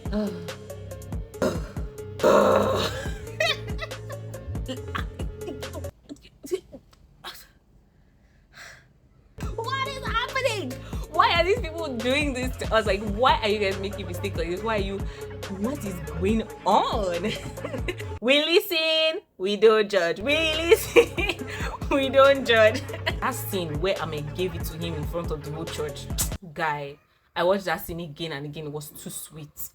What is happening? Why are these people doing this to us? Like, why are you guys making mistakes like this? What is going on? We listen, we don't judge. We listen, we don't judge. That scene where Ame gave it to him in front of the whole church, guy, I watched that scene again and again. It was too sweet.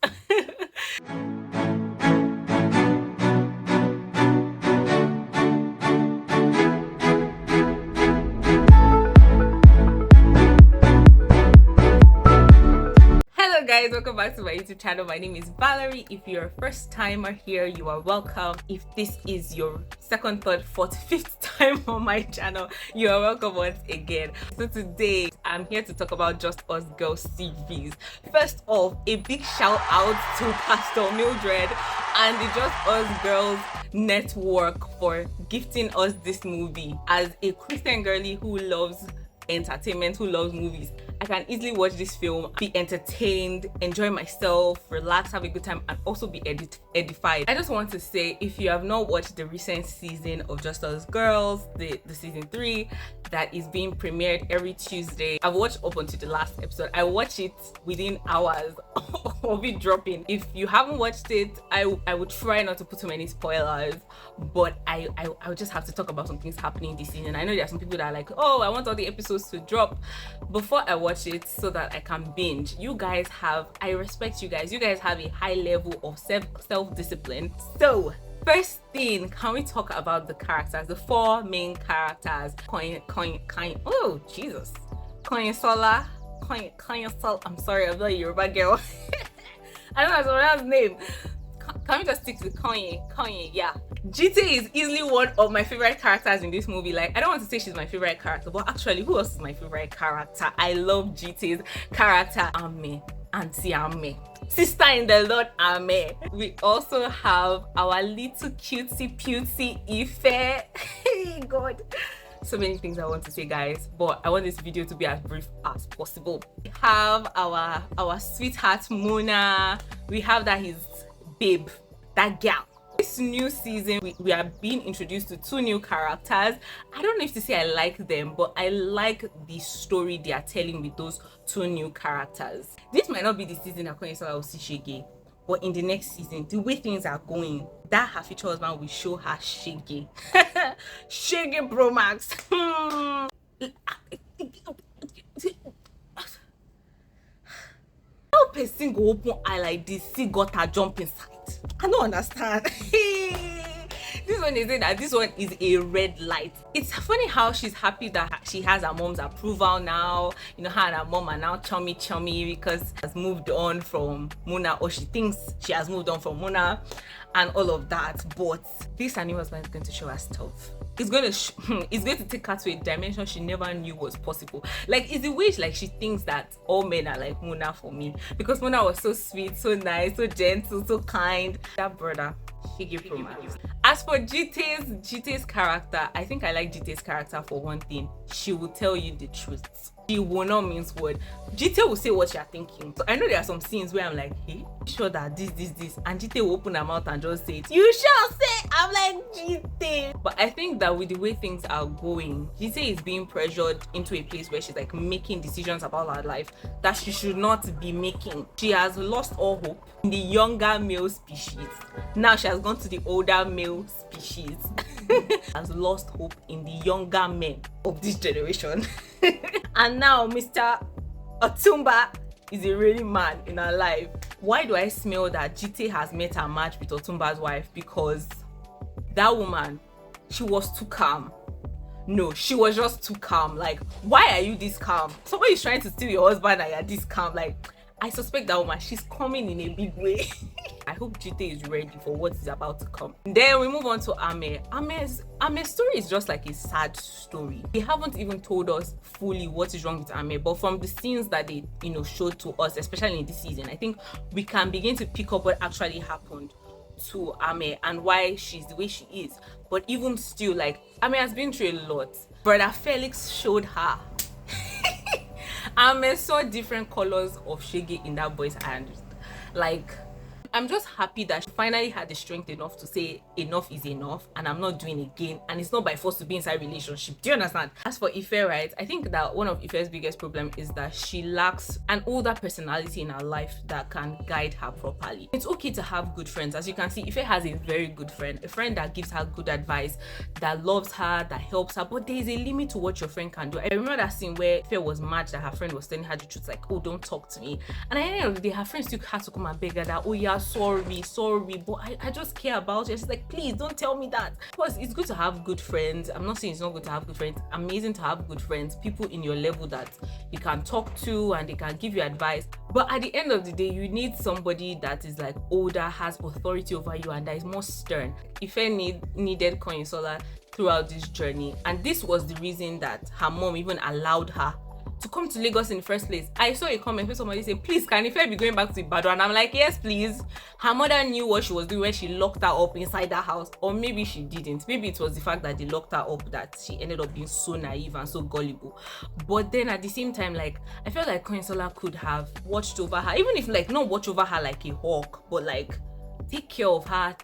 Guys, welcome back to my YouTube channel. My name is Valerie. If you're a first timer here, you are welcome. If this is your second, third, fourth, fifth time on my channel, you are welcome once again. So today I'm here to talk about Just Us Girls series. First off, a big shout out to Pastor Mildred and the Just Us Girls network for gifting us this movie. As a Christian girly who loves entertainment, who loves movies, I can easily watch this film, be entertained, enjoy myself, relax, have a good time, and also be edified. I just want to say, if you have not watched the recent season of Just Us Girls, the season 3 that is being premiered every Tuesday, I've watched up until the last episode. I watch it within hours of it dropping. If you haven't watched it, I would try not to put too many spoilers, but I would just have to talk about some things happening this season. I know there are some people that are like, oh, I want all the episodes to drop before I watch it so that I can binge. You guys have, I respect you guys have a high level of self-discipline. So first thing, can we talk about the characters, the 4 main characters? Oh Jesus, Sola. I'm sorry, I'm not a Yoruba girl. I don't know someone else's name. Can we just stick to Kanye? Yeah. GT is easily one of my favorite characters in this movie. Like, I don't want to say she's my favorite character, but actually, who else is my favorite character? I love GT's character, Ame, Auntie Ame, sister in the Lord, Ame. We also have our little cutesy Ife. Hey God. So many things I want to say, guys, but I want this video to be as brief as possible. We have our sweetheart Mona. We have that his babe, that girl. This new season, we are being introduced to 2 new characters. I don't know if to say I like them, but I like the story they are telling with those 2 new characters. This might not be the season that Koinsola will see Shege, but in the next season, the way things are going, that her future husband will show her Shege. Shege Bro Max. How person go open eye like this, see got her jump inside? I don't understand. This one is saying that this one is a red light. It's funny how she's happy that she has her mom's approval now. You know, her and her mom are now chummy because she has moved on from Mona, or she thinks she has moved on from Mona and all of that. But this new husband is going to show her stuff. It's going to take her to a dimension she never knew was possible. Like, it's the way she thinks that all men are like Mona for me, because Mona was so sweet, so nice, so gentle, so kind. That brother, she gave promise. As for GT's character, I think I like GT's character for one thing. She will tell you the truth. She will not mince word. GT will say what you're thinking. So I know there are some scenes where I'm like, hey, sure that this, and GT will open her mouth and just say it. You sure say? I'm like, GT. But I think that with the way things are going, GT is being pressured into a place where she's like making decisions about her life that she should not be making. She has lost all hope in the younger male species. Now she has gone to the older male species. Has lost hope in the younger men of this generation. And now Mr. Otumba is a real man in her life. Why do I smell that GT has met her match with Otumba's wife? Because that woman, she was too calm. No, she was just too calm. Like, why are you this calm? Somebody is trying to steal your husband and you're this calm. Like, I suspect that woman, she's coming in a big way. I hope GT is ready for what is about to come. Then we move on to Ame. Ame's story is just like a sad story. They haven't even told us fully what is wrong with Ame, but from the scenes that they, showed to us, especially in this season, I think we can begin to pick up what actually happened to Ame and why she's the way she is. But even still, like, Ame has been through a lot. Brother Felix showed her. Ame saw different colors of Shege in that boy's hand. Like, I'm just happy that she finally had the strength enough to say enough is enough and I'm not doing again, and it's not by force to be inside relationship. Do you understand? As for Ife, right, I think that one of Ife's biggest problem is that she lacks an older personality in her life that can guide her properly. It's okay to have good friends. As you can see, Ife has a very good friend, a friend that gives her good advice, that loves her, that helps her, but there is a limit to what your friend can do. I remember that scene where Ife was mad that her friend was telling her the truth, like, oh, don't talk to me, and at the end of the day her friend still had to come and beg her that, oh yeah, sorry, but I just care about you. She's like, please don't tell me that. Of course, it's good to have good friends. I'm not saying it's not good to have good friends. Amazing to have good friends, people in your level that you can talk to and they can give you advice. But at the end of the day, you need somebody that is like older, has authority over you, and that is more stern. Ife needed Konyisola throughout this journey, and this was the reason that her mom even allowed her to come to Lagos in the first place. I saw a comment where somebody said, please, can Ife be going back to Ibadan? And I'm like, yes, please. Her mother knew what she was doing when she locked her up inside that house, or maybe she didn't. Maybe it was the fact that they locked her up that she ended up being so naive and so gullible. But then at the same time, like, I felt like Konyisola could have watched over her, even if like not watch over her like a hawk, but like take care of her,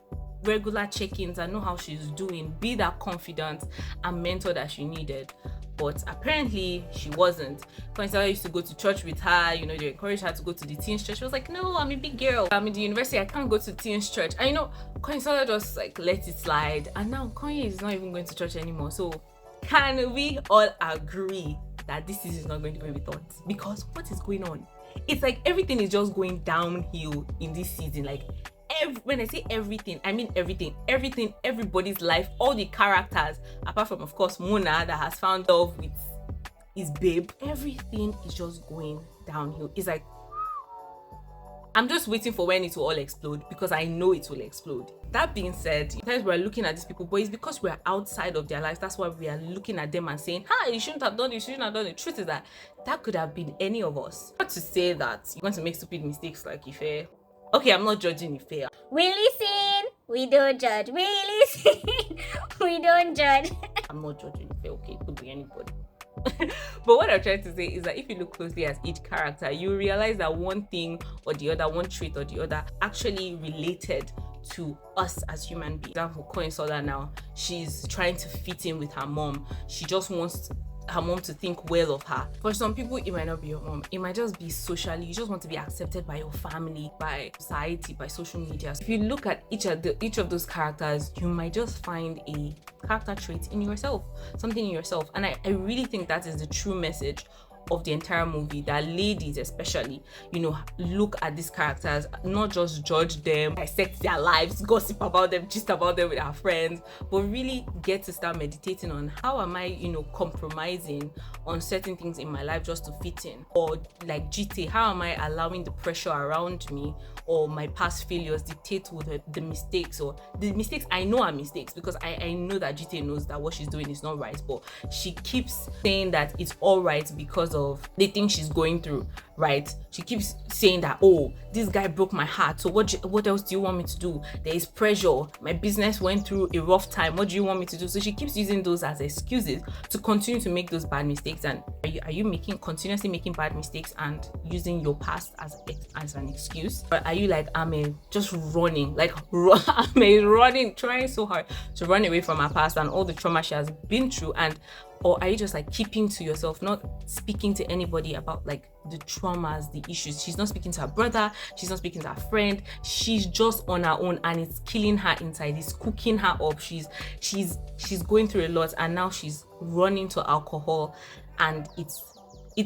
regular check-ins, and know how she's doing, be that confidant and mentor that she needed. But apparently she wasn't. Konyisola used to go to church with her, you know, they encouraged her to go to the teens church. She was like, no, I'm a big girl, I'm in the university, I can't go to teens church. And you know, Konyisola just like let it slide, and now Konyi is not even going to church anymore. So can we all agree that this is not going to be with us? Because what is going on? It's like everything is just going downhill in this season. Like when I say everything, I mean everything, everybody's life, all the characters, apart from of course Muna that has found love with his babe, everything is just going downhill. It's like, I'm just waiting for when it will all explode, because I know it will explode. That being said, sometimes we're looking at these people, but it's because we're outside of their lives. That's why we are looking at them and saying, hi, you shouldn't have done it, you shouldn't have done it. The truth is that could have been any of us. Not to say that you're going to make stupid mistakes like Ife. Okay, I'm not judging Ife. We listen, we don't judge. We listen, we don't judge. I'm not judging Ife, okay? It could be anybody. But what I'm trying to say is that if you look closely at each character, you realize that one thing or the other, one trait or the other, actually related to us as human beings. For example, Konyisola now, she's trying to fit in with her mom. She just wants her mom to think well of her. For some people, it might not be your mom. It might just be socially. You just want to be accepted by your family, by society, by social media. If you look at each of those characters, you might just find a character trait in yourself, something in yourself. And I really think that is the true message of the entire movie, that ladies especially, you know, look at these characters, not just judge them, dissect their lives, gossip about them, gist about them with our friends, but really get to start meditating on how am I, you know, compromising on certain things in my life just to fit in. Or like GT, how am I allowing the pressure around me or my past failures dictate with the mistakes, or the mistakes I know are mistakes, because I know that GT knows that what she's doing is not right, but she keeps saying that it's all right because of the thing she's going through, right? She keeps saying that, oh, this guy broke my heart, so what else do you want me to do? There is pressure, my business went through a rough time, what do you want me to do? So she keeps using those as excuses to continue to make those bad mistakes. And are you continuously making bad mistakes and using your past as an excuse? Or are you like Ame, just running, like Ame running, trying so hard to run away from her past and all the trauma she has been through? And or are you just like keeping to yourself, not speaking to anybody about like the traumas, the issues? She's not speaking to her brother, she's not speaking to her friend, she's just on her own, and it's killing her inside, it's cooking her up. She's going through a lot, and now she's running to alcohol, and it's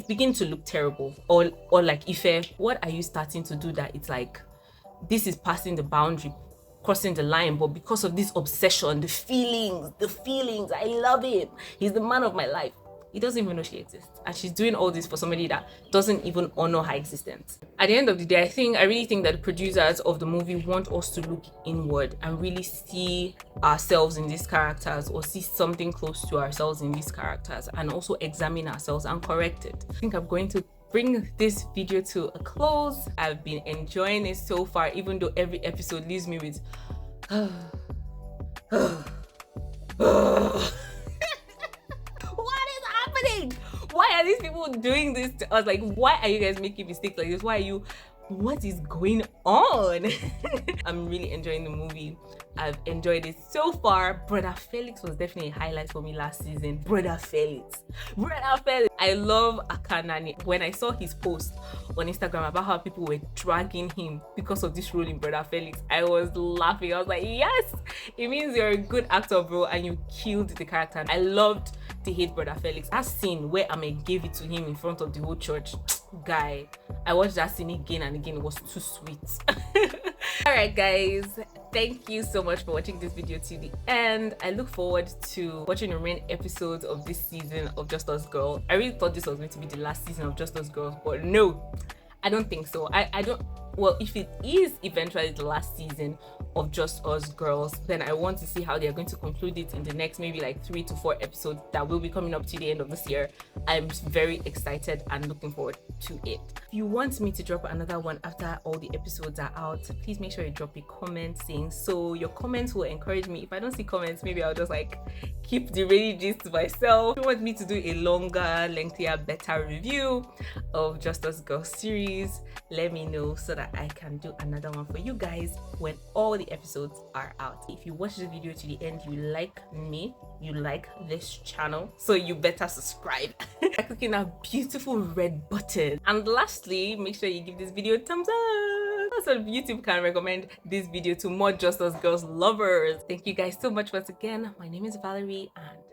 beginning to look terrible. Or like Ife, what are you starting to do that it's like this is passing the boundary, crossing the line? But because of this obsession, the feelings, I love him, he's the man of my life, he doesn't even know she exists, and she's doing all this for somebody that doesn't even honor her existence. At the end of the day, I really think that the producers of the movie want us to look inward and really see ourselves in these characters, or see something close to ourselves in these characters, and also examine ourselves and correct it. I think I'm going to bring this video to a close. I've been enjoying it so far, even though every episode leaves me with what is happening? Why are these people doing this to us? Like, why are you guys making mistakes like this? Why are you what is going on? I'm really enjoying the movie. I've enjoyed it so far. Brother Felix was definitely a highlight for me last season. Brother Felix. I love Akanani. When I saw his post on Instagram about how people were dragging him because of this role in Brother Felix, I was laughing. I was like, yes, it means you're a good actor, bro, and you killed the character. I loved to hate Brother Felix. That scene where Ame gave it to him in front of the whole church, guy, I watched that scene again and again. It was too sweet. All right, guys, thank you so much for watching this video to the end. I look forward to watching the remaining episodes of this season of Just Us Girls. I really thought this was going to be the last season of Just Us Girls, but no, I don't think so. I don't. Well, if it is eventually the last season of Just Us Girls, then I want to see how they're going to conclude it in the next maybe like 3 to 4 episodes that will be coming up to the end of this year. I'm very excited and looking forward to it. If you want me to drop another one after all the episodes are out, please make sure you drop a comment saying so. Your comments will encourage me. If I don't see comments, maybe I'll just like keep the really gist to myself. If you want me to do a longer, lengthier, better review of Just Us Girls series, let me know so that I can do another one for you guys when all the episodes are out. If you watch this video to the end, you like me, you like this channel, so you better subscribe by clicking that beautiful red button. And lastly, make sure you give this video a thumbs up so YouTube can recommend this video to more Just Us Girls lovers. Thank you guys so much once again. My name is Valerie, and